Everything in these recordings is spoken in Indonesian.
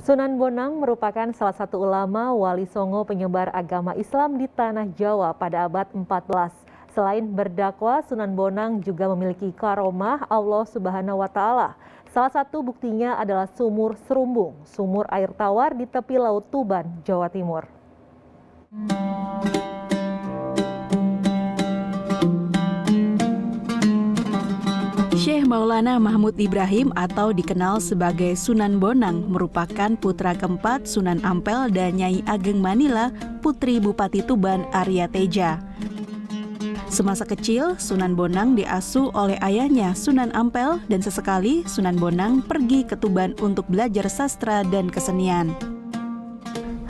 Sunan Bonang merupakan salah satu ulama wali songo penyebar agama Islam di tanah Jawa pada abad 14. Selain berdakwah, Sunan Bonang juga memiliki karomah Allah Subhanahu wa Ta'ala. Salah satu buktinya adalah sumur Serumbung, sumur air tawar di tepi Laut Tuban, Jawa Timur. Syekh Maulana Mahmud Ibrahim atau dikenal sebagai Sunan Bonang merupakan putra keempat Sunan Ampel dan Nyai Ageng Manila, putri Bupati Tuban Arya Teja. Semasa kecil, Sunan Bonang diasuh oleh ayahnya Sunan Ampel dan sesekali Sunan Bonang pergi ke Tuban untuk belajar sastra dan kesenian.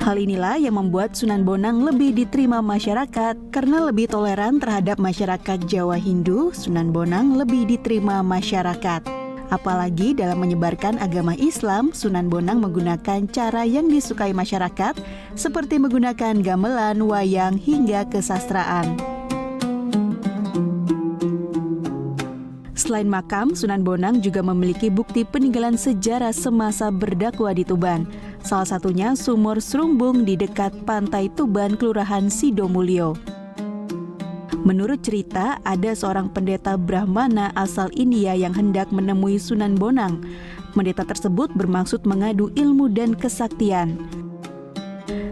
Hal inilah yang membuat Sunan Bonang lebih diterima masyarakat. Karena lebih toleran terhadap masyarakat Jawa Hindu, Sunan Bonang lebih diterima masyarakat. Apalagi dalam menyebarkan agama Islam, Sunan Bonang menggunakan cara yang disukai masyarakat, seperti menggunakan gamelan, wayang, hingga kesastraan. Selain makam, Sunan Bonang juga memiliki bukti peninggalan sejarah semasa berdakwah di Tuban. Salah satunya sumur Serumbung di dekat pantai Tuban, Kelurahan Sidomulyo. Menurut cerita, ada seorang pendeta Brahmana asal India yang hendak menemui Sunan Bonang. Pendeta tersebut bermaksud mengadu ilmu dan kesaktian.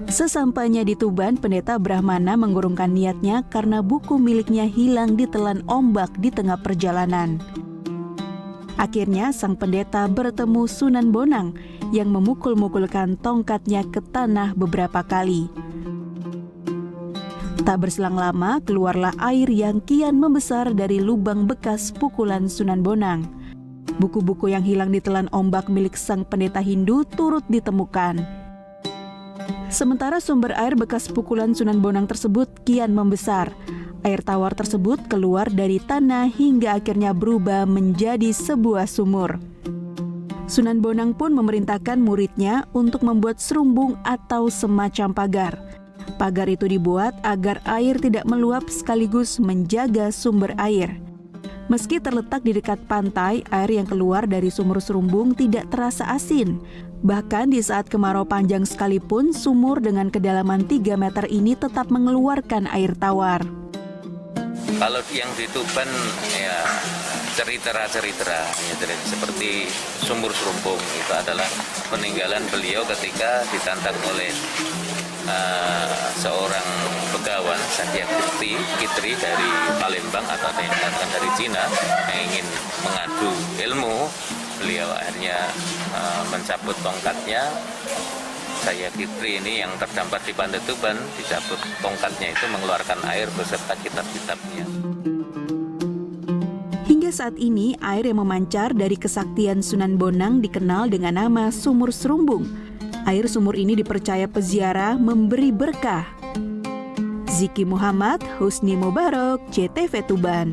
Sesampainya di Tuban, pendeta Brahmana mengurungkan niatnya karena buku miliknya hilang ditelan ombak di tengah perjalanan. Akhirnya sang pendeta bertemu Sunan Bonang yang memukul-mukulkan tongkatnya ke tanah beberapa kali. Tak berselang lama, keluarlah air yang kian membesar dari lubang bekas pukulan Sunan Bonang. Buku-buku yang hilang ditelan ombak milik sang pendeta Hindu turut ditemukan. Sementara sumber air bekas pukulan Sunan Bonang tersebut kian membesar. Air tawar tersebut keluar dari tanah hingga akhirnya berubah menjadi sebuah sumur. Sunan Bonang pun memerintahkan muridnya untuk membuat serumbung atau semacam pagar. Pagar itu dibuat agar air tidak meluap sekaligus menjaga sumber air. Meski terletak di dekat pantai, air yang keluar dari sumur Serumbung tidak terasa asin. Bahkan di saat kemarau panjang sekalipun, sumur dengan kedalaman 3 meter ini tetap mengeluarkan air tawar. Kalau yang di Tuban ya cerita seperti sumur Serumbung itu adalah peninggalan beliau ketika ditantang oleh seorang begawan Satya Kitri dari Palembang atau yang datang dari Cina yang ingin mengadu ilmu. Beliau akhirnya mencabut tongkatnya. Saya Kitri ini yang terdampar di Pantai Tuban, dicabut tongkatnya itu mengeluarkan air beserta kitab-kitabnya. Hingga saat ini, air yang memancar dari kesaktian Sunan Bonang dikenal dengan nama Sumur Serumbung. Air sumur ini dipercaya peziarah memberi berkah. Ziki Muhammad, Husni Mubarok, CTV Tuban.